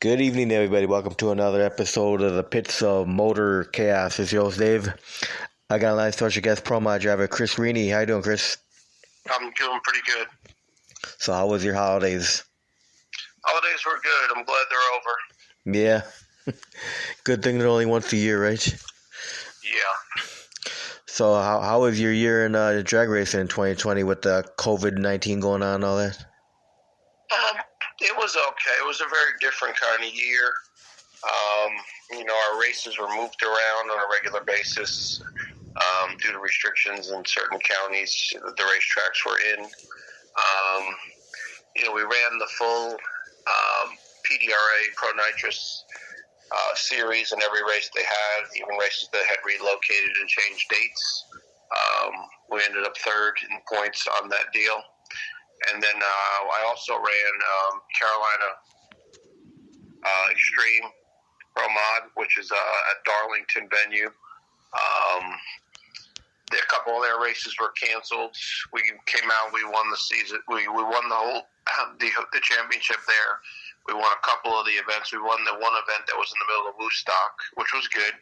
Good evening, everybody. Welcome to another episode of the Pits of Motor Chaos. It's your host, Dave. I got a nice special guest, Pro Mod driver Chris Rini. How you doing, Chris? I'm doing pretty good. So how was your holidays? Holidays were good. I'm glad they're over. Yeah. Good thing they're only once a year, right? Yeah. So how was your year in drag racing in 2020 with the COVID-19 going on and all that? It was okay. It was a very different kind of year. Our races were moved around on a regular basis due to restrictions in certain counties that the racetracks were in. We ran the full PDRA Pro Nitrous series in every race they had, even races that had relocated and changed dates. We ended up third in points on that deal. And then I also ran Carolina Extreme Pro Mod, which is at Darlington venue. A couple of their races were canceled. We came out, we won the season. We won the whole the championship there. We won a couple of the events. We won the one event that was in the middle of Woodstock, which was good.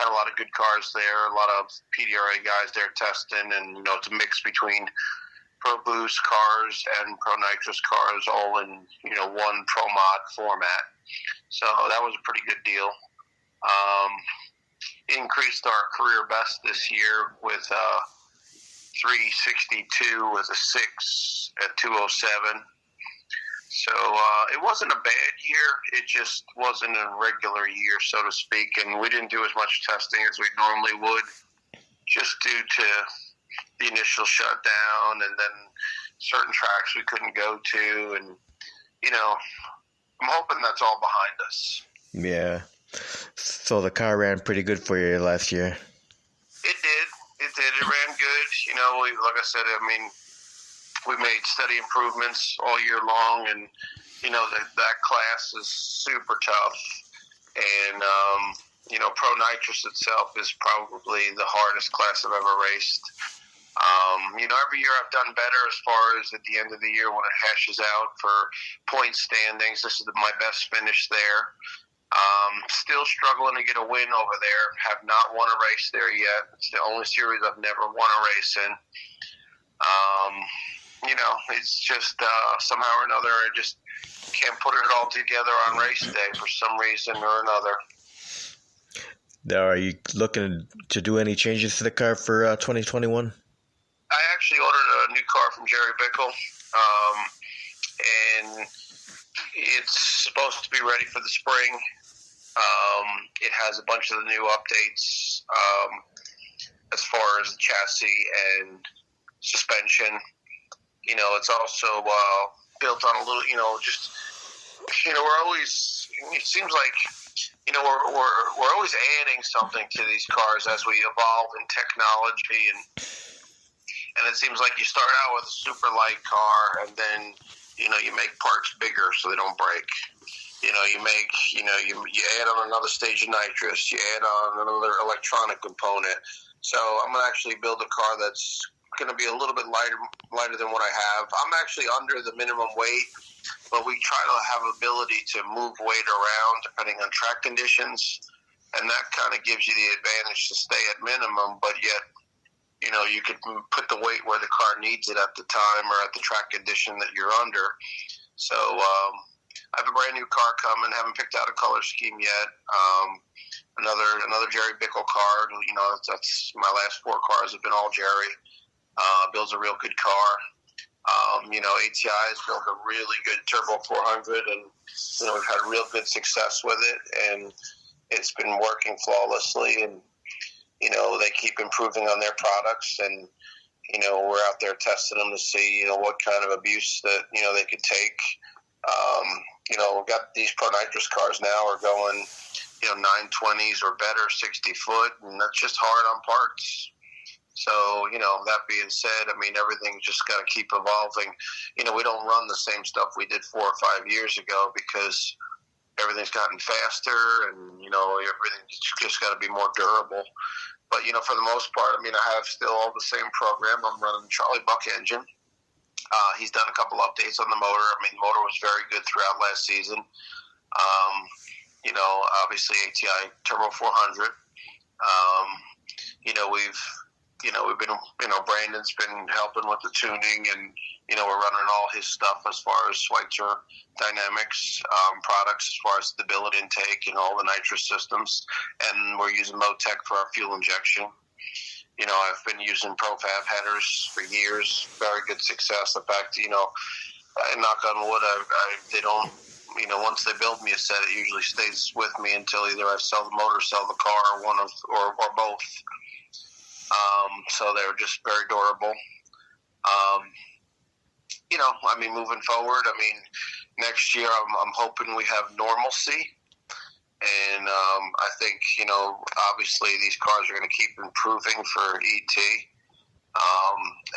Had a lot of good cars there, a lot of PDRA guys there testing, and it's a mix between Pro Boost cars and Pro Nitrous cars, all in one Pro Mod format. So that was a pretty good deal. Increased our career best this year with 362 with a 6 at 207. So it wasn't a bad year. It just wasn't a regular year, so to speak, and we didn't do as much testing as we normally would, just due to the initial shutdown and then certain tracks we couldn't go to, and I'm hoping that's all behind us. Yeah. So the car ran pretty good for you last year. It did. It ran good. Like I said, we made steady improvements all year long, and that class is super tough. And Pro Nitrous itself is probably the hardest class I've ever raced. Every year I've done better as far as at the end of the year when it hashes out for point standings. This is my best finish there. Still struggling to get a win over there. Have not won a race there yet. It's the only series I've never won a race in. It's just somehow or another I just can't put it all together on race day for some reason or another. Are you looking to do any changes to the car for 2021? I actually ordered a new car from Jerry Bickle, and it's supposed to be ready for the spring. It has a bunch of the new updates as far as the chassis and suspension. It's also built on a little, we're always, it seems like, we're always adding something to these cars as we evolve in technology, and it seems like you start out with a super light car, and then, you make parts bigger so they don't break. You add on another stage of nitrous, you add on another electronic component. So I'm going to actually build a car that's going to be a little bit lighter than what I have. I'm actually under the minimum weight, but we try to have ability to move weight around depending on track conditions, and that kind of gives you the advantage to stay at minimum, but yet you could put the weight where the car needs it at the time or at the track condition that you're under. So I have a brand new car coming. Haven't picked out a color scheme yet. Another Jerry Bickle car. That's my last 4 cars have been all Jerry. Builds a real good car. ATI has built a really good Turbo 400, and we've had real good success with it, and it's been working flawlessly. And they keep improving on their products, and we're out there testing them to see what kind of abuse that they could take. We've got these Pro Nitrous cars now are going 920s or better, 60 foot, and that's just hard on parts. So, that being said, everything's just got to keep evolving. We don't run the same stuff we did 4 or 5 years ago because everything's gotten faster, and, everything's just got to be more durable. But, for the most part, I have still all the same program. I'm running the Charlie Buck engine. He's done a couple updates on the motor. The motor was very good throughout last season. Obviously ATI Turbo 400. We've been, Brandon's been helping with the tuning, and, we're running all his stuff as far as Schweitzer Dynamics products, as far as stability intake and all the nitrous systems. And we're using Motec for our fuel injection. I've been using Profab headers for years. Very good success. In fact, knock on wood, they don't, once they build me a set, it usually stays with me until either I sell the motor, sell the car, or both. So they're just very durable. Moving forward, next year I'm hoping we have normalcy. And I think, obviously these cars are going to keep improving for ET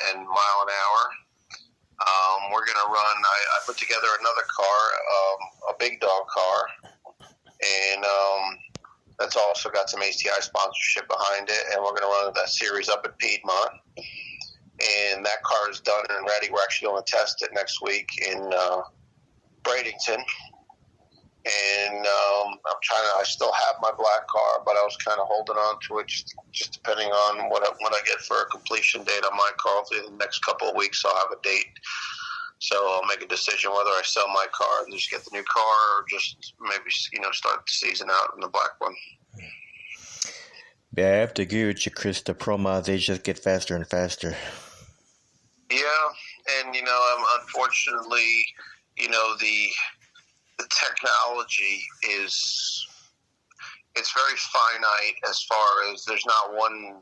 and mile an hour. We're going to run, I put together another car, a big dog car, and that's also got some ATI sponsorship behind it, and we're going to run that series up at Piedmont. And that car is done and ready. We're actually going to test it next week in Bradenton. And I still have my black car, but I was kind of holding on to it just depending on what I get for a completion date on my car. Hopefully in the next couple of weeks I'll have a date. So I'll make a decision whether I sell my car and just get the new car, or just maybe, start the season out in the black one. Yeah, I have to agree with you, Chris. The Pro Mods, they just get faster and faster. Yeah, and, unfortunately, the technology it's very finite, as far as there's not one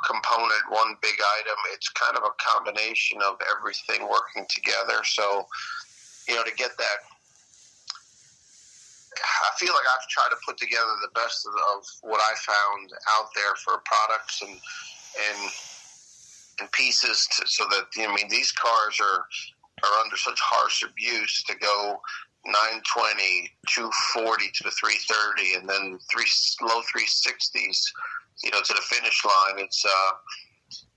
component, one big item. It's kind of a combination of everything working together. So, to get that, I feel like I've tried to put together the best of what I found out there for products and pieces so that, these cars are under such harsh abuse to go 920, 240 to the 330, and then low 360s, to the finish line.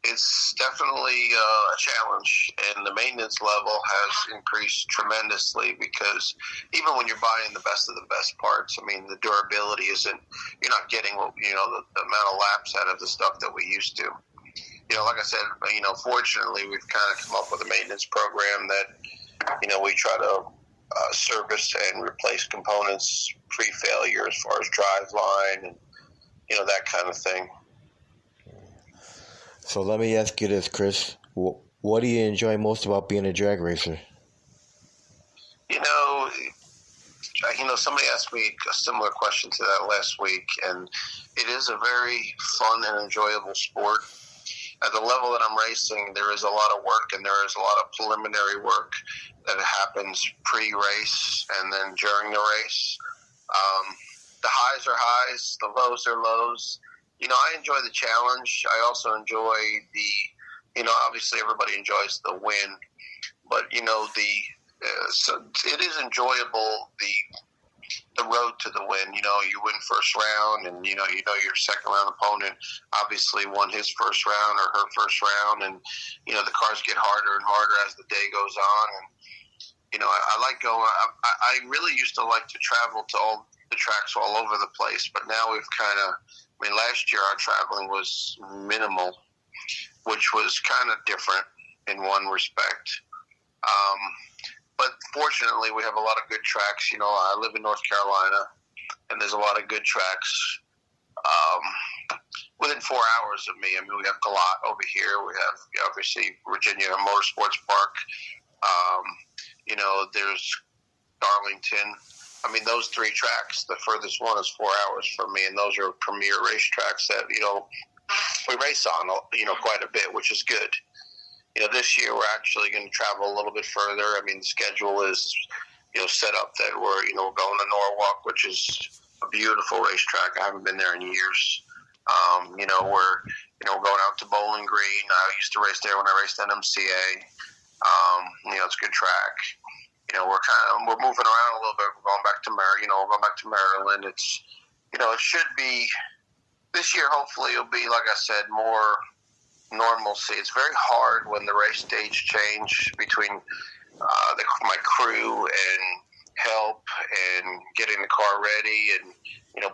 It's definitely a challenge, and the maintenance level has increased tremendously, because even when you're buying the best of the best parts, the durability you're not getting the amount of laps out of the stuff that we used to. Like I said, fortunately, we've kind of come up with a maintenance program that, we try to service and replace components pre-failure, as far as drive line and, that kind of thing. So let me ask you this, Chris. What do you enjoy most about being a drag racer? Somebody asked me a similar question to that last week, and it is a very fun and enjoyable sport. At the level that I'm racing, there is a lot of work, and there is a lot of preliminary work that happens pre-race and then during the race. The highs are highs, the lows are lows. I enjoy the challenge. I also enjoy obviously everybody enjoys the win, but so it is enjoyable, the road to the win. You win first round, and your second round opponent obviously won his first round or her first round, and the cars get harder and harder as the day goes on. And I like going. I really used to like to travel to all the tracks all over the place, but now we've kind of. Last year our traveling was minimal, which was kind of different in one respect. But fortunately, we have a lot of good tracks. I live in North Carolina, and there's a lot of good tracks within 4 hours of me. We have Galat over here. We have, obviously, Virginia Motorsports Park. There's Darlington. Those three tracks, the furthest one is 4 hours from me, and those are premier racetracks that, we race on, quite a bit, which is good. This year we're actually going to travel a little bit further. The schedule is, set up that we're, going to Norwalk, which is a beautiful racetrack. I haven't been there in years. We're going out to Bowling Green. I used to race there when I raced NMCA. It's a good track. We're moving around a little bit. We're going back to Maryland. It's, it should be this year. Hopefully, it'll be, like I said, more normalcy. It's very hard when the race stage change between my crew and help and getting the car ready and,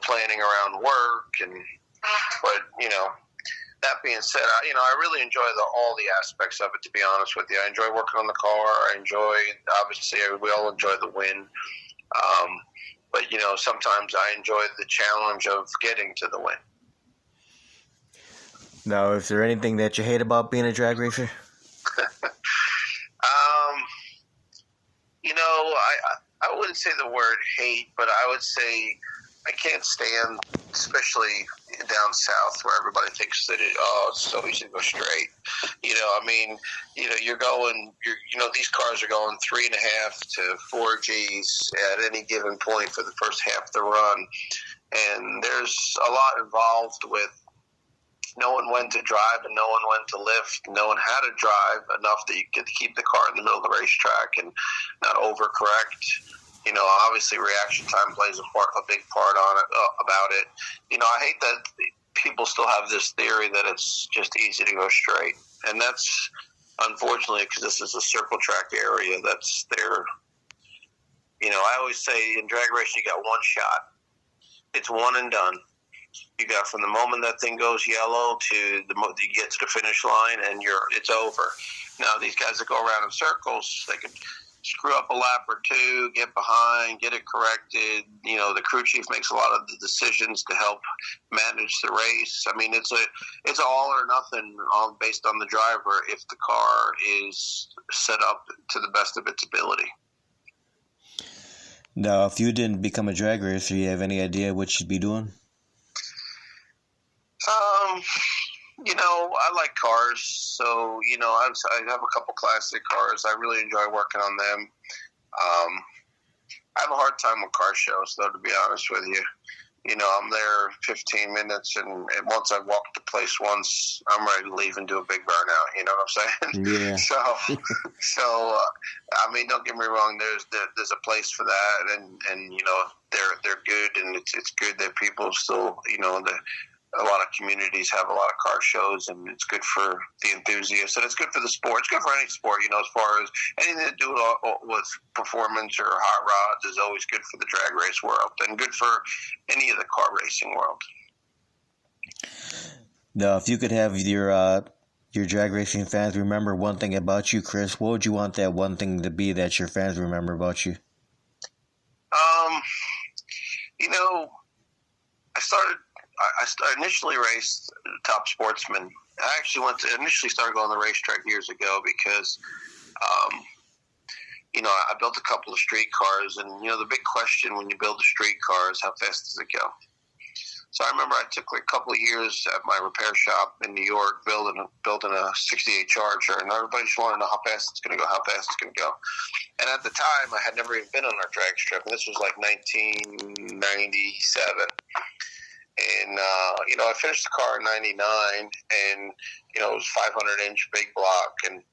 planning around work. But, that being said, I really enjoy all the aspects of it, to be honest with you. I enjoy working on the car. Obviously, we all enjoy the win. But, sometimes I enjoy the challenge of getting to the win. Now, is there anything that you hate about being a drag racer? I wouldn't say the word hate, but I would say I can't stand, especially down south, where everybody thinks that it's so easy to go straight. These cars are going 3.5 to 4 Gs at any given point for the first half of the run, and there's a lot involved with knowing when to drive and knowing when to lift, knowing how to drive enough that you get to keep the car in the middle of the racetrack and not overcorrect. Obviously reaction time plays a big part about it. I hate that people still have this theory that it's just easy to go straight. And that's, unfortunately, because this is a circle track area that's there. I always say in drag racing, you got one shot. It's one and done. You got from the moment that thing goes yellow to you get to the finish line, and it's over. Now, these guys that go around in circles, they can screw up a lap or two, get behind, get it corrected. The crew chief makes a lot of the decisions to help manage the race. I mean, it's a all or nothing based on the driver if the car is set up to the best of its ability. Now, if you didn't become a drag racer, do you have any idea what you'd be doing? I like cars, so, I have a couple classic cars. I really enjoy working on them. I have a hard time with car shows, though, to be honest with you. I'm there 15 minutes, and once I've walked the place once, I'm ready to leave and do a big burnout. You know what I'm saying? Yeah. Don't get me wrong. There's a place for that, and they're good, and it's good that people still, a lot of communities have a lot of car shows, and it's good for the enthusiasts, and it's good for the sport. It's good for any sport, as far as anything to do with performance or hot rods is always good for the drag race world, and good for any of the car racing world. Now, if you could have your drag racing fans remember one thing about you, Chris, what would you want that one thing to be that your fans remember about you? I initially raced Top Sportsman. I actually initially started going to the racetrack years ago because, I built a couple of street cars, and, the big question when you build a street car is how fast does it go? So I remember I took a couple of years at my repair shop in New York building a 68 Charger, and everybody just wanted to know how fast it's going to go. And at the time, I had never even been on our drag strip, and this was like 1997. And, I finished the car in 99, and, it was 500-inch big block, and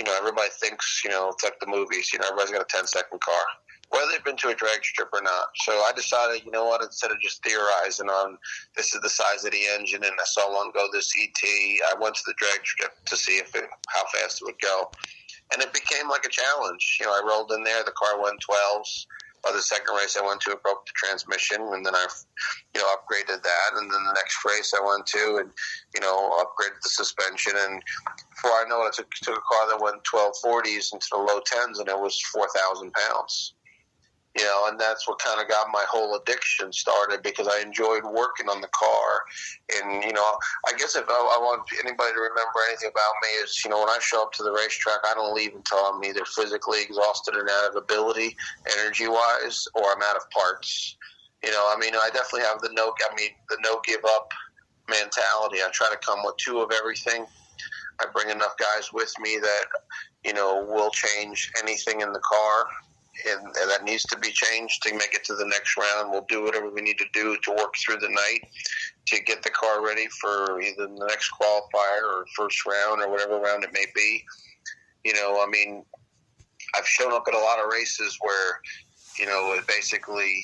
everybody thinks, it's like the movies, everybody's got a 10-second car, whether they've been to a drag strip or not. So I decided, instead of just theorizing on this is the size of the engine and I saw one go this ET, I went to the drag strip to see how fast it would go. And it became like a challenge. I rolled in there, the car went 12s. By the second race I went to, it broke the transmission, and then I, upgraded that. And then the next race I went to, and, upgraded the suspension. And before I know it, I took a car that went 1240s into the low 10s, and it was 4,000 pounds. And that's what kind of got my whole addiction started, because I enjoyed working on the car. And, I guess if I want anybody to remember anything about me is, when I show up to the racetrack, I don't leave until I'm either physically exhausted and out of ability, energy-wise, or I'm out of parts. I definitely have the no give up mentality. I try to come with 2 of everything. I bring enough guys with me that, will change anything in the car. And that needs to be changed to make it to the next round. We'll do whatever we need to do to work through the night to get the car ready for either the next qualifier or first round or whatever round it may be. I've shown up at a lot of races where, basically,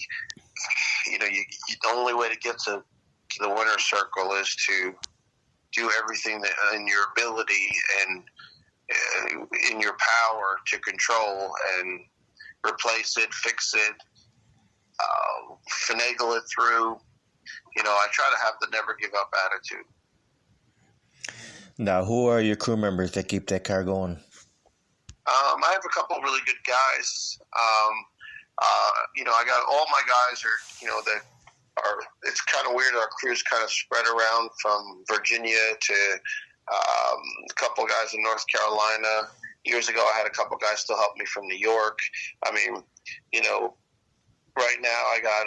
the only way to get to the winner's circle is to do everything that in your ability and in your power to control and replace it, fix it, finagle it through. I try to have the never give up attitude. Now, who are your crew members that keep that car going? I have a couple of really good guys. I got all my guys that are. It's kind of weird. Our crew's kind of spread around from Virginia to a couple of guys in North Carolina. Years ago, I had a couple of guys still help me from New York. I mean, right now I got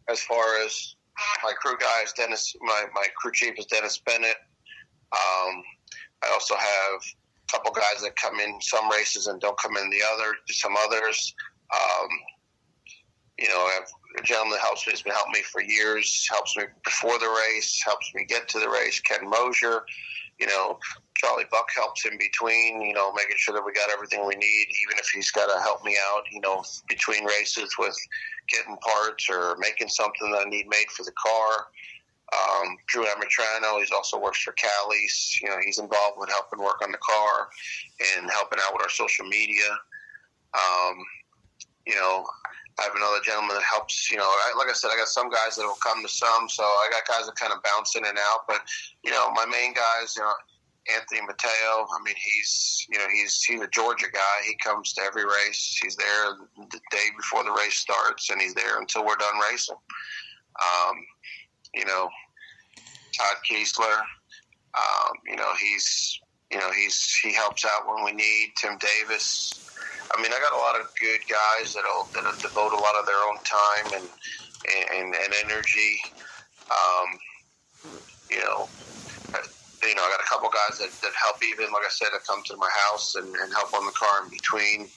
as far as my crew guys, Dennis. My crew chief is Dennis Bennett. I also have a couple guys that come in some races and don't come in some others. I have a gentleman that helps me, has been helping me for years, helps me before the race, helps me get to the race, Ken Mosier. Charlie Buck helps in between, making sure that we got everything we need, even if he's got to help me out, between races with getting parts or making something that I need made for the car. Drew Amatrano, he also works for Callie's. He's involved with helping work on the car and helping out with our social media. I have another gentleman that helps. Like I said, I got some guys that will come to some, so I got guys that kind of bounce in and out. But my main guys, Anthony Mateo. I mean, he's a Georgia guy. He comes to every race. He's there the day before the race starts, and he's there until we're done racing. Todd Kiesler. He helps out when we need. Tim Davis. I mean, I got a lot of good guys that'll devote a lot of their own time and energy. I got a couple guys that help, even, like I said, that come to my house and help on the car in between.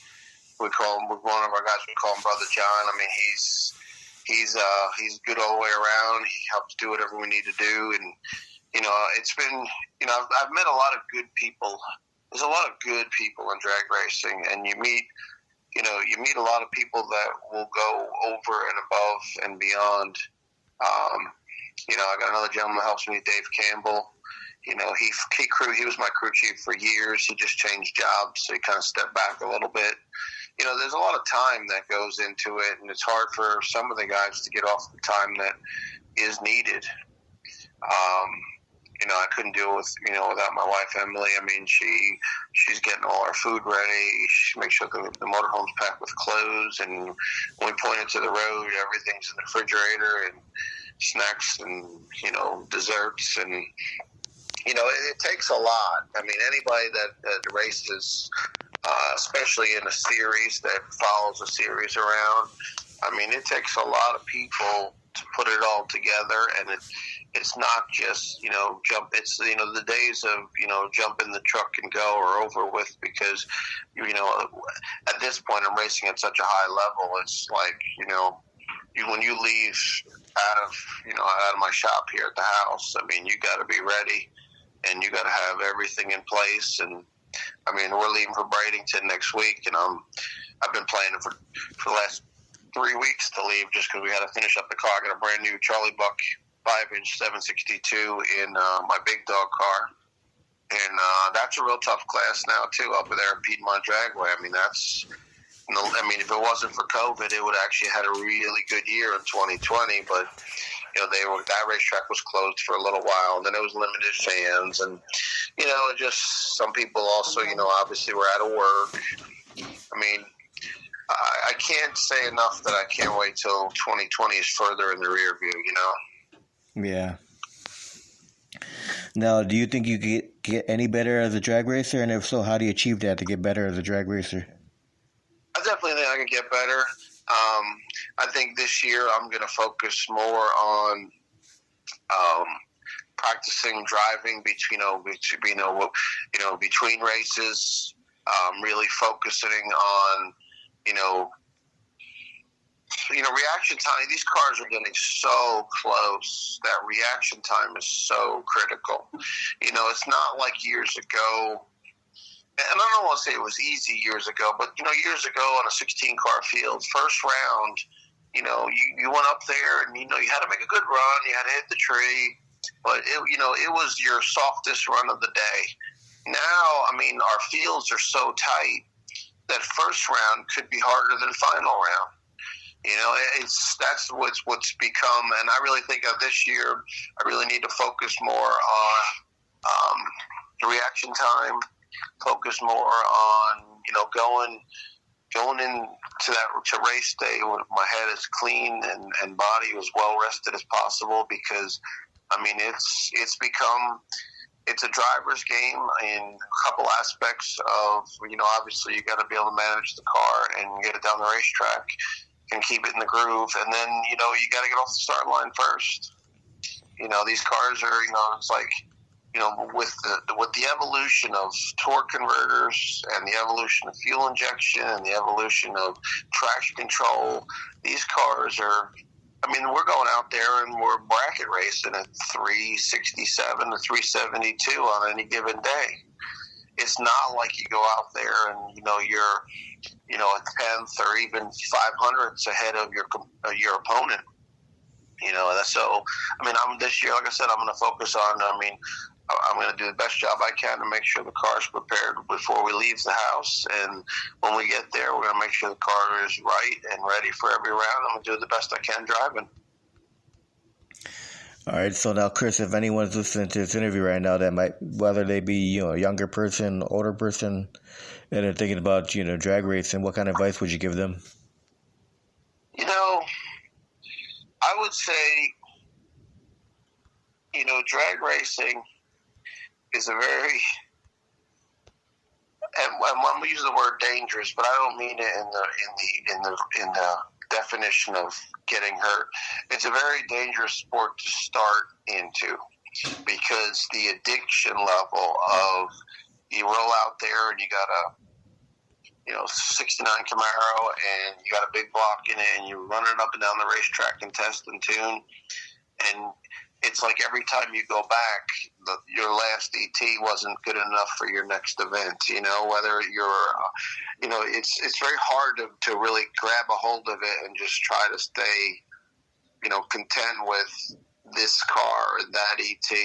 We call him, one of our guys, we call him Brother John. I mean, he's good all the way around. He helps do whatever we need to do. And, it's been, I've met a lot of good people. There's a lot of good people in drag racing, and you meet a lot of people that will go over and above and beyond. I got another gentleman that helps me, Dave Campbell. He was my crew chief for years. He just changed jobs, so he kind of stepped back a little bit. There's a lot of time that goes into it, and it's hard for some of the guys to get off the time that is needed. I couldn't do it without my wife, Emily. I mean, she's getting all our food ready. She makes sure the motorhome's packed with clothes, and when we point it to the road, everything's in the refrigerator, and snacks and, desserts, and, it takes a lot. I mean, anybody that races, especially in a series that follows a series around, I mean, it takes a lot of people to put it all together, and it's not just, jump. It's, the days of, jump in the truck and go are over with, because, at this point I'm racing at such a high level. It's like, when you leave out of my shop here at the house, I mean, you got to be ready, and you got to have everything in place. And I mean, we're leaving for Bradenton next week, and I've been planning for the last 3 weeks to leave, just because we had to finish up the car. I got a brand new Charlie Buck 5-inch 762 in my big dog car, and that's a real tough class now too, up there at Piedmont Dragway. I mean, if it wasn't for COVID, it would actually had a really good year in 2020, but that racetrack was closed for a little while, and then it was limited fans, and just some people also obviously were out of work. I mean, I can't say enough that I can't wait till 2020 is further in the rear view. Yeah. Now, do you think you get any better as a drag racer? And if so, how do you achieve that to get better as a drag racer? I definitely think I can get better. I think this year I'm going to focus more on practicing driving between races. Really focusing on reaction time. These cars are getting so close that reaction time is so critical. It's not like years ago, and I don't want to say it was easy years ago, but years ago on a 16-car field, first round, you went up there and you had to make a good run, you had to hit the tree, but it was your softest run of the day. Now, I mean, our fields are so tight that first round could be harder than final round. That's what's become, and I really think of this year, I really need to focus more on the reaction time, focus more on, going into to race day with my head as clean and body as well rested as possible, because, it's become, it's a driver's game in a couple aspects of, obviously you got to be able to manage the car and get it down the racetrack and keep it in the groove. And then, you got to get off the start line first. These cars are, it's like, with the evolution of torque converters and the evolution of fuel injection and the evolution of traction control, these cars are, we're going out there and we're bracket racing at 367 to 372 on any given day. It's not like you go out there and, you're, a tenth or even 500ths ahead of your opponent. So, this year, like I said, I'm going to focus on, I'm going to do the best job I can to make sure the car's prepared before we leave the house. And when we get there, we're going to make sure the car is right and ready for every round. I'm going to do the best I can driving. All right, so now, Chris, if anyone's listening to this interview right now that might, whether they be, a younger person, older person, and they're thinking about, drag racing, what kind of advice would you give them? I would say, drag racing is a very, and when we use the word dangerous, but I don't mean it in the definition of getting hurt. It's a very dangerous sport to start into, because the addiction level of, you roll out there and you got a 69 Camaro and you got a big block in it and you're running up and down the racetrack and test and tune, and it's like every time you go back, your last ET wasn't good enough for your next event. Whether you're, it's very hard to really grab a hold of it and just try to stay, content with this car and that ET.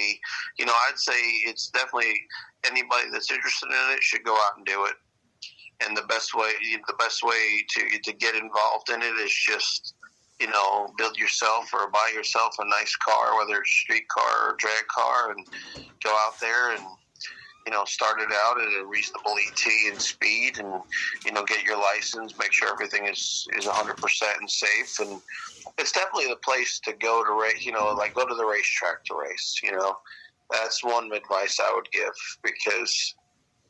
I'd say it's definitely, anybody that's interested in it should go out and do it. And the best way to get involved in it is just, build yourself or buy yourself a nice car, whether it's a street car or drag car, and go out there and, start it out at a reasonable ET and speed, and, get your license, make sure everything is 100% and safe. And it's definitely the place to go to race, go to the racetrack to race. That's one advice I would give, because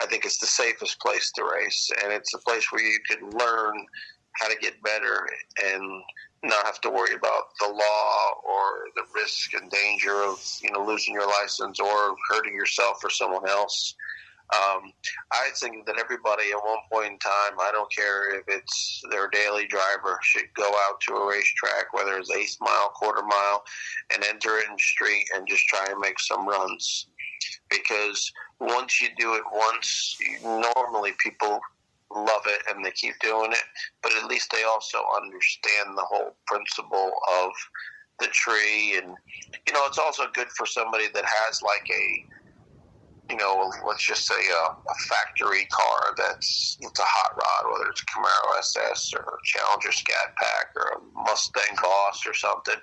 I think it's the safest place to race, and it's a place where you can learn how to get better and not have to worry about the law or the risk and danger of, losing your license or hurting yourself or someone else. I think that everybody at one point in time, I don't care if it's their daily driver, should go out to a racetrack, whether it's 1/8 mile, quarter mile, and enter it in the street and just try and make some runs. Because once you do it once, normally people love it and they keep doing it, but at least they also understand the whole principle of the tree. And, it's also good for somebody that has like a, let's just say a factory car it's a hot rod, whether it's a Camaro SS or a Challenger Scat Pack or a Mustang Boss or something.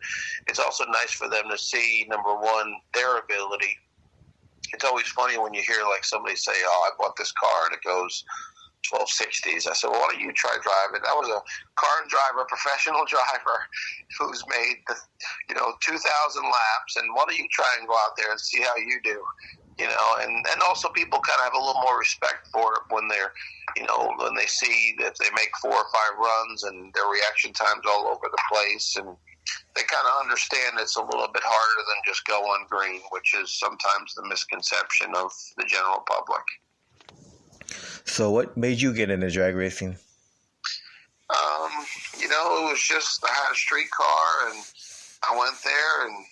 It's also nice for them to see, number one, their ability. It's always funny when you hear like somebody say, "Oh, I bought this car and it goes 1260s." I said, "Well, why don't you try driving?" That was a car and driver, professional driver, who's made 2,000 laps, and why don't you try and go out there and see how you do? And also people kind of have a little more respect for it when they're, when they see that they make 4 or 5 runs and their reaction time's all over the place, and they kind of understand it's a little bit harder than just go on green, which is sometimes the misconception of the general public. So what made you get into drag racing? It was just, I had a street car and I went there, and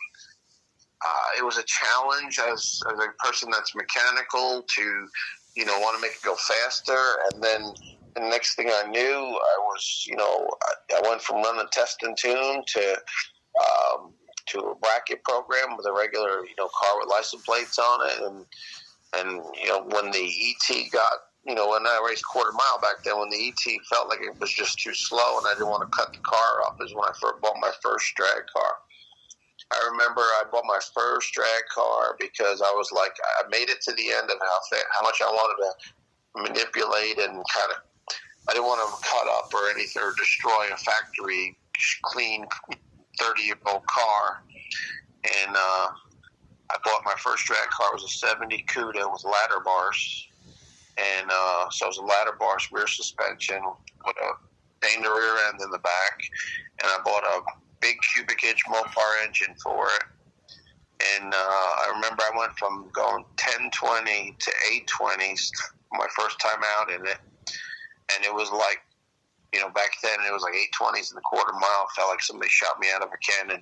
it was a challenge as a person that's mechanical to, want to make it go faster. And then the next thing I knew, I was, I went from running test and tune to a bracket program with a regular, car with license plates on it. And when the ET got when I raced quarter mile back then, when the ET felt like it was just too slow and I didn't want to cut the car up, is when I first bought my first drag car. I remember I bought my first drag car because I was like, I made it to the end of how much I wanted to manipulate and kind of, I didn't want to cut up or anything or destroy a factory clean 30-year-old car. And I bought my first drag car. It was a 70 Cuda with ladder bars. And so it was a ladder bars rear suspension with a thing in the rear end in the back. And I bought a big cubic inch Mopar engine for it. And I remember I went from going 1020 to 820s my first time out in it. And it was like, back then it was like 820s in the quarter mile. It felt like somebody shot me out of a cannon.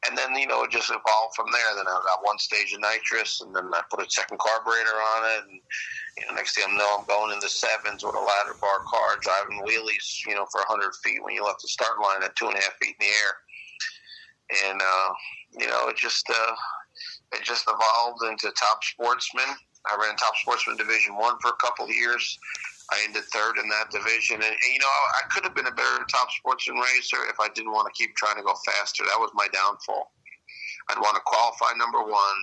And then, it just evolved from there. Then I got one stage of nitrous, and then I put a second carburetor on it. And, next thing I know, I'm going into sevens with a ladder bar car, driving wheelies, for 100 feet when you left the start line at 2.5 feet in the air. And, it just evolved into Top Sportsman. I ran Top Sportsman Division 1 for a couple of years. I ended third in that division. And I could have been a better Top Sportsman racer if I didn't want to keep trying to go faster. That was my downfall. I'd want to qualify number one,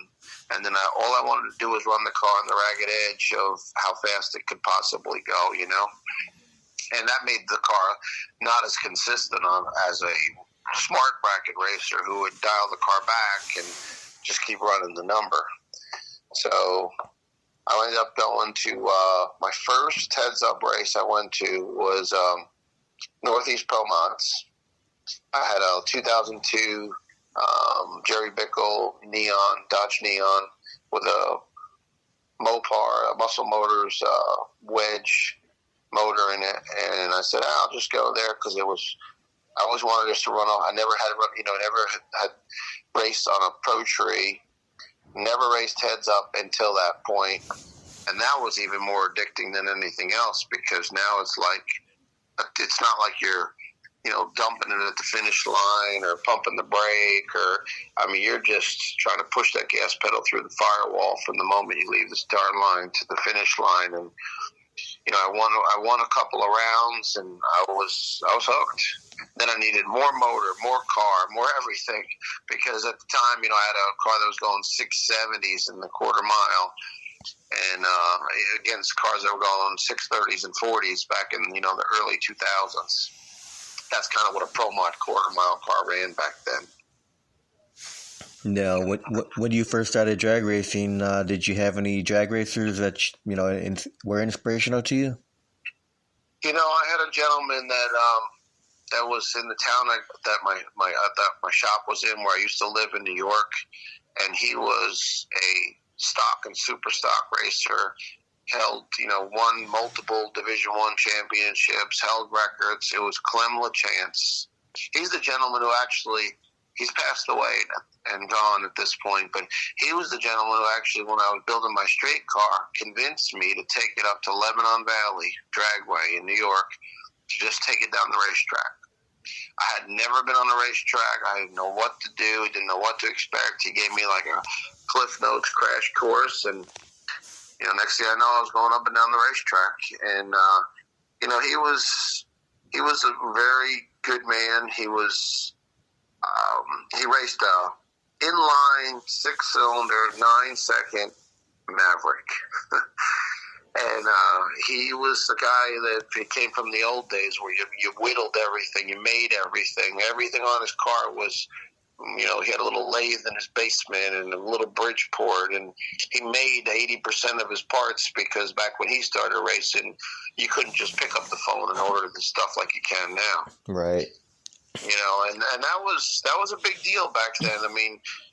and then all I wanted to do was run the car on the ragged edge of how fast it could possibly go, And that made the car not as consistent as a smart bracket racer who would dial the car back and just keep running the number. So I ended up going to my first heads-up race I went to was Northeast Promonts. I had a 2002 Jerry Bickle Dodge Neon with a Mopar, a Muscle Motors wedge motor in it. And I said, I'll just go there because I always wanted just to run off. I never had raced on a Pro Tree. Never raced heads up until that point. And that was even more addicting than anything else because now it's not like you're, dumping it at the finish line or pumping the brake you're just trying to push that gas pedal through the firewall from the moment you leave the start line to the finish line. And, I won a couple of rounds and I was hooked. Then I needed more motor, more car, more everything because at the time, I had a car that was going 670s in the quarter mile and against cars that were going 630s and 40s back in, the early 2000s. That's kind of what a Pro Mod quarter mile car ran back then. Now, when you first started drag racing, did you have any drag racers that were inspirational to you? I had a gentleman that was in the town that my shop was in, where I used to live in New York, and he was a stock and super stock racer. Held, won multiple Division I championships, held records. It was Clem LaChance. He's the gentleman who he's passed away and gone at this point, but he was the gentleman who actually, when I was building my straight car, convinced me to take it up to Lebanon Valley Dragway in New York to just take it down the racetrack. I had never been on a racetrack. I didn't know what to do. Didn't know what to expect. He gave me like a Cliff Notes crash course, and next thing I know, I was going up and down the racetrack. And he was a very good man. He was he raced a inline 6-cylinder 9-second Maverick. And he was the guy that came from the old days where you whittled everything, you made everything. Everything on his car was, he had a little lathe in his basement and a little Bridgeport, and he made 80% of his parts because back when he started racing, you couldn't just pick up the phone and order the stuff like you can now. Right. And that was a big deal back then.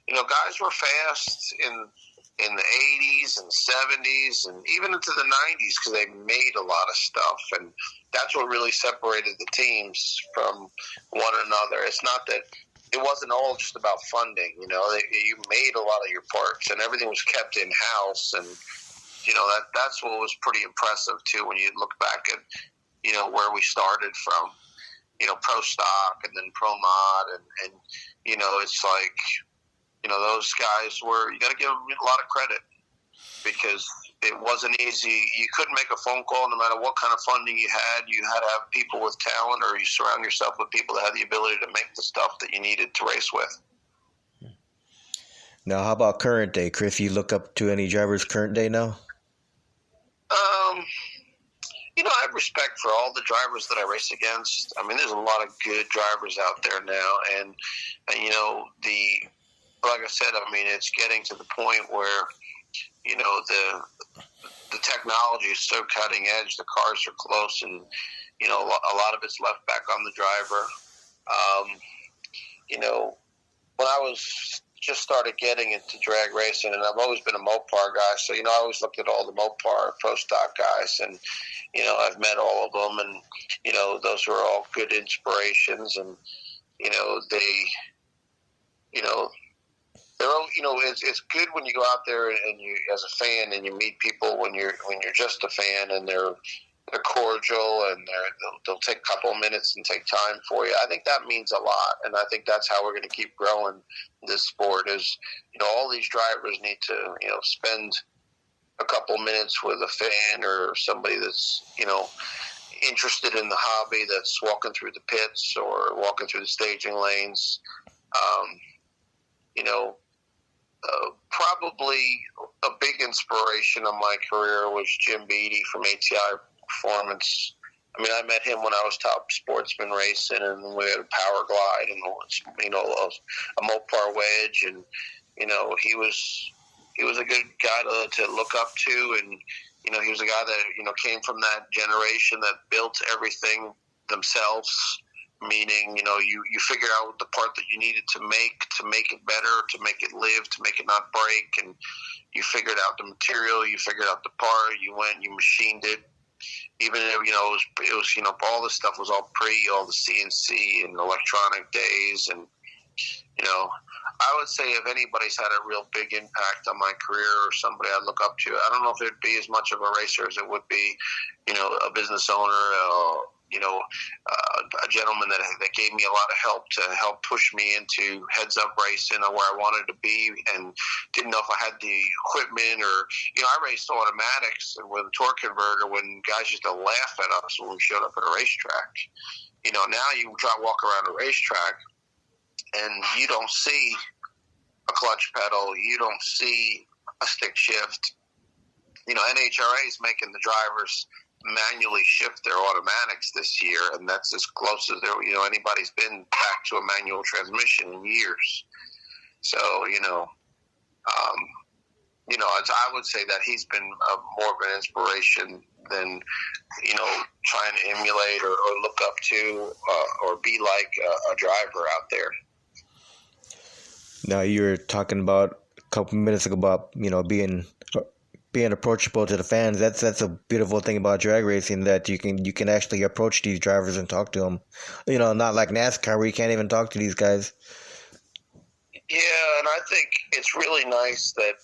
Guys were fast in the 80s and 70s and even into the 90s because they made a lot of stuff, and that's what really separated the teams from one another. It's not that it wasn't all just about funding, you made a lot of your parts and everything was kept in-house, and that's what was pretty impressive too when you look back at where we started from, Pro Stock and then Pro Mod, and it's like those guys you got to give them a lot of credit because it wasn't easy. You couldn't make a phone call no matter what kind of funding you had. You had to have people with talent, or you surround yourself with people that had the ability to make the stuff that you needed to race with. Now, how about current day, Chris? You look up to any drivers current day now? I have respect for all the drivers that I race against. I mean, there's a lot of good drivers out there now, and like I said, I mean, it's getting to the point where the technology is so cutting edge. The cars are close, and a lot of it's left back on the driver. When I was just started getting into drag racing, and I've always been a Mopar guy, so I always looked at all the Mopar Pro Stock guys, and I've met all of them, and those were all good inspirations, and they're all, it's good when you go out there and you, as a fan, and you meet people when you're just a fan, and they're cordial, and they'll take a couple of minutes and take time for you. I think that means a lot, and I think that's how we're going to keep growing this sport. Is all these drivers need to spend a couple minutes with a fan or somebody that's interested in the hobby, that's walking through the pits or walking through the staging lanes. Probably a big inspiration of my career was Jim Beattie from ATI Performance. I mean, I met him when I was top sportsman racing, and we had a power glide and a Mopar wedge, and he was a good guy to look up to, and he was a guy that came from that generation that built everything themselves. Meaning, you figured out the part that you needed to make it better, to make it live, to make it not break, and you figured out the material, you figured out the part, you machined it. Even if, it was all this stuff was all all the CNC and electronic days, and I would say if anybody's had a real big impact on my career or somebody I look up to, I don't know if it'd be as much of a racer as it would be, a business owner, a gentleman that gave me a lot of help to help push me into heads-up racing or where I wanted to be, and didn't know if I had the equipment, or I raced automatics with a torque converter when guys used to laugh at us when we showed up at a racetrack. Now you try to walk around a racetrack and you don't see a clutch pedal, you don't see a stick shift. NHRA is making the drivers manually shift their automatics this year, and that's as close as anybody's been back to a manual transmission in years. So I would say that he's been more of an inspiration than trying to emulate or look up to or be like a driver out there. Now, you were talking about a couple minutes ago about being approachable to the fans. That's a beautiful thing about drag racing, that you can actually approach these drivers and talk to them. Not like NASCAR where you can't even talk to these guys. Yeah, and I think it's really nice that,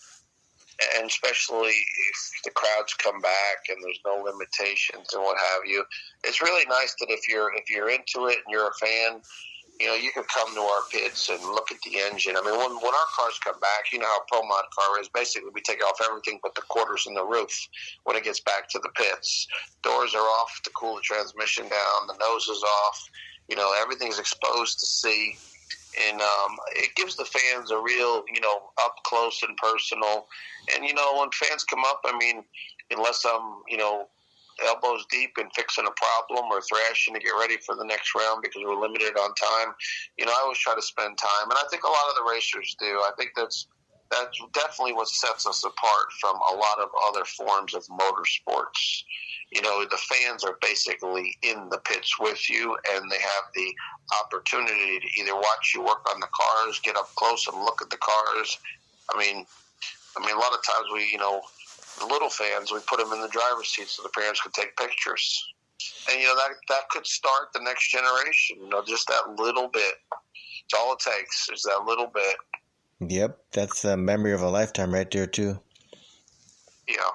and especially if the crowds come back and there's no limitations and what have you, it's really nice that if you're into it and you're a fan, you can come to our pits and look at the engine. I mean, when our cars come back, how a Pro Mod car is. Basically, we take off everything but the quarters and the roof when it gets back to the pits. Doors are off to cool the transmission down. The nose is off. Everything's exposed to see. And it gives the fans a real, up close and personal. And, when fans come up, I mean, unless I'm, elbows deep and fixing a problem or thrashing to get ready for the next round because we're limited on time, I always try to spend time. And I think a lot of the racers do. I think that's definitely what sets us apart from a lot of other forms of motorsports. The fans are basically in the pits with you, and they have the opportunity to either watch you work on the cars, get up close and look at the cars. I mean, a lot of times we, the little fans, we put them in the driver's seat so the parents could take pictures. And, that could start the next generation, just that little bit. It's all it takes is that little bit. Yep, that's a memory of a lifetime right there, too. Yeah.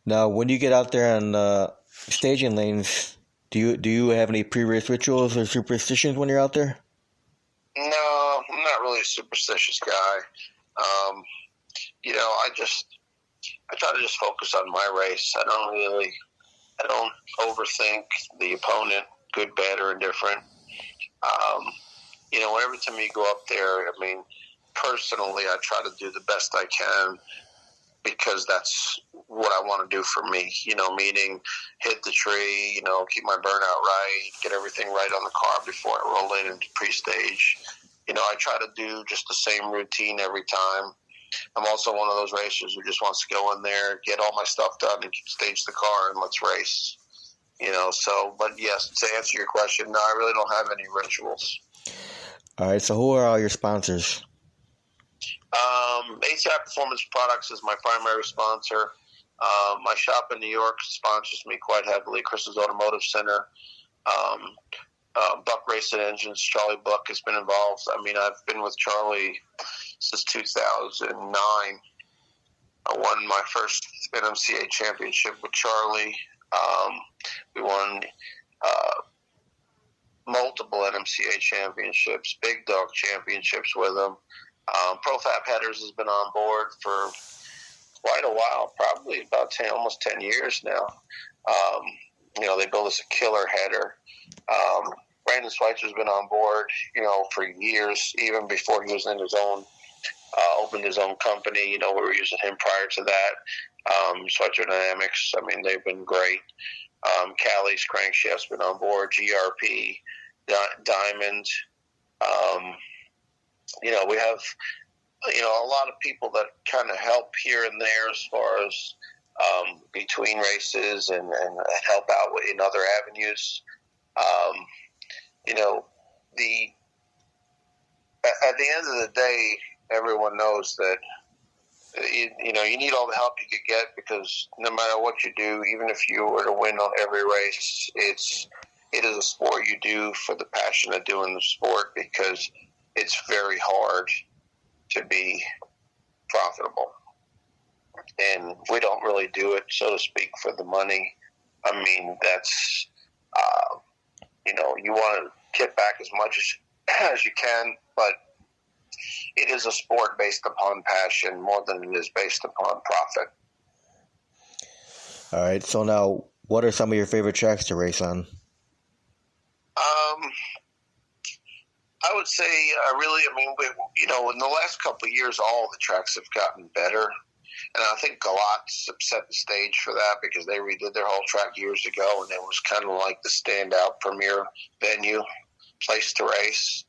Now, when you get out there on staging lanes, do you have any pre-race rituals or superstitions when you're out there? No, I'm not really a superstitious guy. I try to just focus on my race. I don't overthink the opponent, good, bad, or indifferent. Every time you go up there, I mean, personally, I try to do the best I can because that's what I want to do for me. Meaning hit the tree, keep my burnout right, get everything right on the car before I roll in into pre-stage. I try to do just the same routine every time. I'm also one of those racers who just wants to go in there, get all my stuff done, and stage the car, and let's race. But yes, to answer your question, no, I really don't have any rituals. All right, so who are all your sponsors? ATI Performance Products is my primary sponsor. My shop in New York sponsors me quite heavily. Chris's Automotive Center. Buck Racing Engines, Charlie Buck has been involved. I mean, I've been with Charlie since 2009. I won my first NMCA championship with Charlie. We won multiple NMCA championships, Big Dog championships with him. ProFab Headers has been on board for quite a while, probably about almost 10 years now. They built us a killer header. Brandon Schweitzer's been on board, for years, even before he was in his own, opened his own company. We were using him prior to that. Schweitzer Dynamics, I mean, they've been great. Callie's Crankshaft's been on board, GRP, Diamond. We have, a lot of people that kind of help here and there as far as between races and help out in other avenues. At the end of the day, everyone knows that you need all the help you could get, because no matter what you do, even if you were to win on every race, it is a sport you do for the passion of doing the sport, because it's very hard to be profitable. And we don't really do it, so to speak, for the money. I mean, that's, you want to get back as much as you can, but it is a sport based upon passion more than it is based upon profit. All right, so now, what are some of your favorite tracks to race on? I would say, in the last couple of years, all the tracks have gotten better. And I think Galatz set the stage for that, because they redid their whole track years ago, and it was kind of like the standout premier venue, place to race.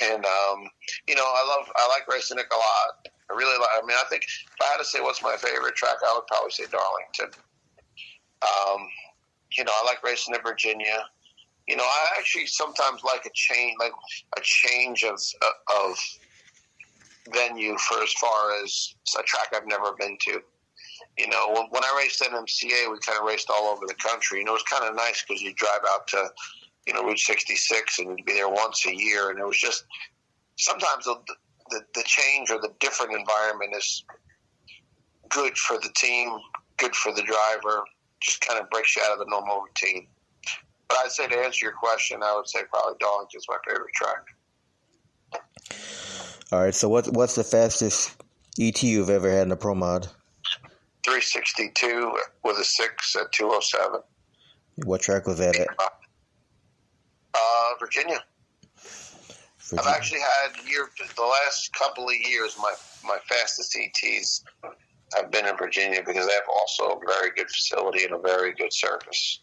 And, I like racing at Galat. I think if I had to say what's my favorite track, I would probably say Darlington. I like racing at Virginia. I actually sometimes like a change of venue for as far as a track I've never been to. When I raced NMCA, we kind of raced all over the country. It was kind of nice because you drive out to, Route 66 and you'd be there once a year. And it was just, sometimes the change or the different environment is good for the team, good for the driver, just kind of breaks you out of the normal routine. But I'd say, to answer your question, I would say probably Darlington's my favorite track. All right, so what's the fastest ET you've ever had in a pro mod? 362 with a 6 at 207. What track was that at? Virginia. I've actually had the last couple of years, my fastest ETs have been in Virginia, because they have also a very good facility and a very good service.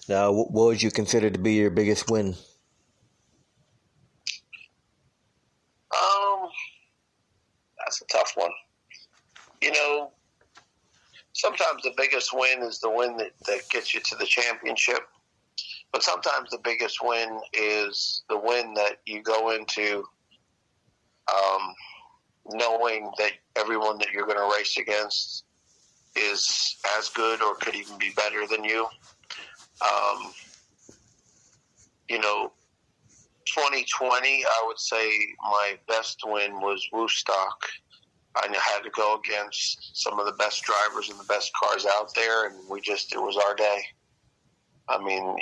Now, what would you consider to be your biggest win? That's a tough one. Sometimes the biggest win is the win that gets you to the championship. But sometimes the biggest win is the win that you go into knowing that everyone that you're going to race against is as good or could even be better than you. 2020, I would say my best win was Woodstock. I had to go against some of the best drivers and the best cars out there, and it was our day. I mean,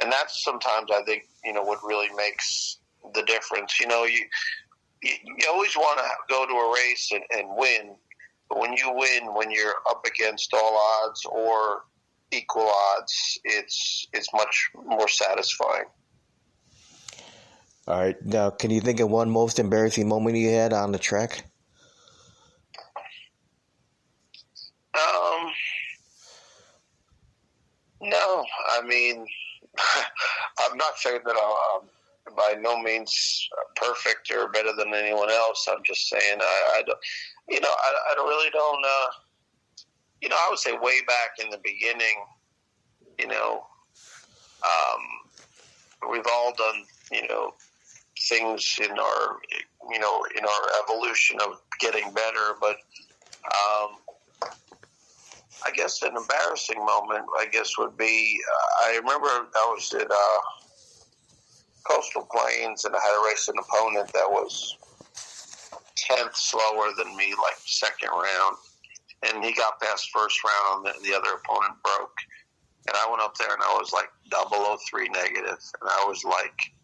and that's sometimes, I think, what really makes the difference. you always want to go to a race and win. But when you win, when you're up against all odds or equal odds, it's much more satisfying. All right. Now, can you think of one most embarrassing moment you had on the track? No. I mean, I'm not saying that I'm by no means perfect or better than anyone else. I'm just saying I don't, I don't really don't. I would say way back in the beginning, we've all done, things in our, in our evolution of getting better. But I guess an embarrassing moment, would be, I remember I was at Coastal Plains and I had to race an opponent that was 10th slower than me, like second round. And he got past first round and the other opponent broke. And I went up there and I was like 003 negative. And I was like,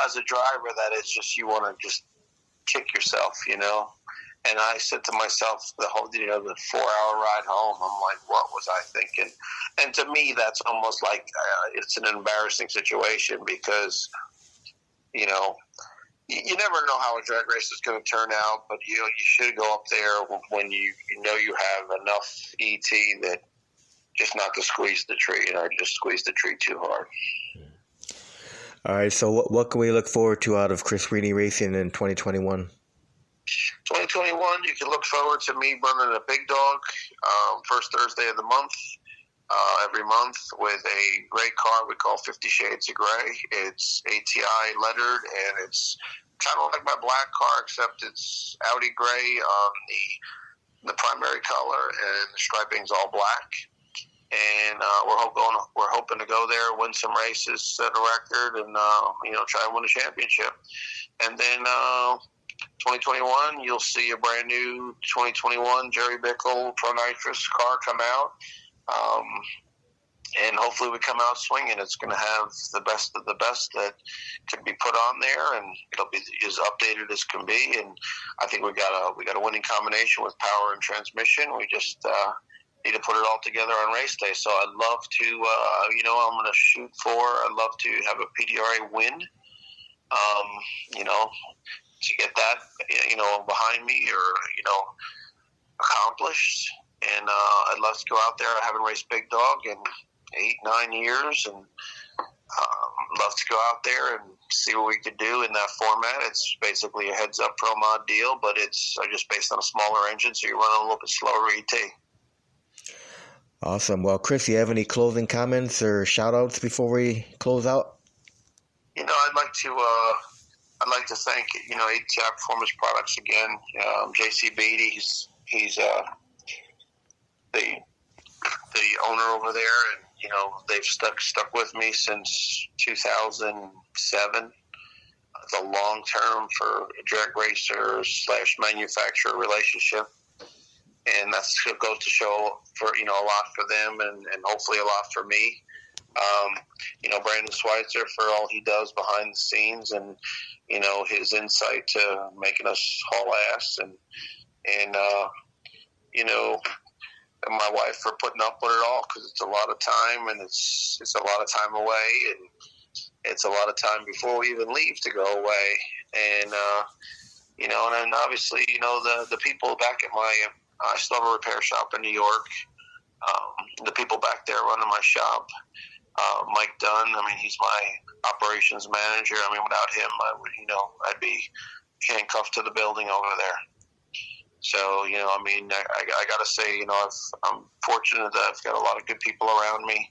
as a driver, that is just, you want to just kick yourself, And I said to myself, the 4-hour ride home, I'm like, what was I thinking? And to me, that's almost like it's an embarrassing situation because, you never know how a drag race is going to turn out, but you should go up there when you know you have enough ET that just not to squeeze the tree, just squeeze the tree too hard. All right, so what can we look forward to out of Chris Rini Racing in 2021? 2021, you can look forward to me running a big dog first Thursday of the month, every month with a gray car we call 50 Shades of Gray. It's ATI lettered, and it's kind of like my black car, except it's Audi gray on the primary color, and the striping's all black. And we're hoping to go there, win some races, set a record, and try and win a championship. And then 2021, you'll see a brand new 2021 Jerry Bickle Pro Nitrous car come out. And hopefully we come out swinging. It's going to have the best of the best that can be put on there, and it'll be as updated as can be. And I think we got a winning combination with power and transmission. We just need to put it all together on race day. So I'd love to, I'm going to shoot for. I'd love to have a PDRA win. To get that, behind me or accomplished. And I'd love to go out there. I haven't raced big dog in 8-9 years, and love to go out there and see what we could do in that format. It's basically a heads-up pro mod deal, but it's just based on a smaller engine, so you're running a little bit slower ET. Awesome. Well, Chris, you have any closing comments or shout-outs before we close out? I'd like to thank ATI Performance Products again. JC Beatty, he's the owner over there, and they've stuck with me since 2007. It's a long term for a drag racer / manufacturer relationship, and that's goes to show for a lot for them and hopefully a lot for me. Brandon Schweitzer for all he does behind the scenes and his insight to making us haul ass and my wife for putting up with it all, because it's a lot of time and it's a lot of time away, and it's a lot of time before we even leave to go away. And and then obviously the people back at I still have a repair shop in New York. The people back there running my shop, Mike Dunn, he's my operations manager. Without him, I'd be handcuffed to the building over there. So, I got to say, I'm fortunate that I've got a lot of good people around me.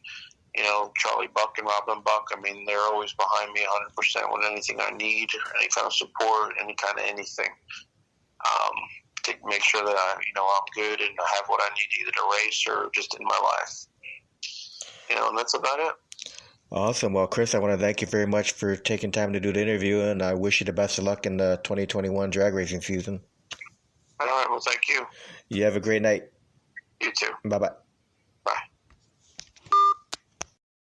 Charlie Buck and Robin Buck, they're always behind me 100% with anything I need, any kind of support, any kind of anything, to make sure that I'm good and I have what I need either to race or just in my life. And that's about it. Awesome. Well, Chris, I want to thank you very much for taking time to do the interview, and I wish you the best of luck in the 2021 drag racing season. All right. Well, thank you. You have a great night. You too. Bye-bye.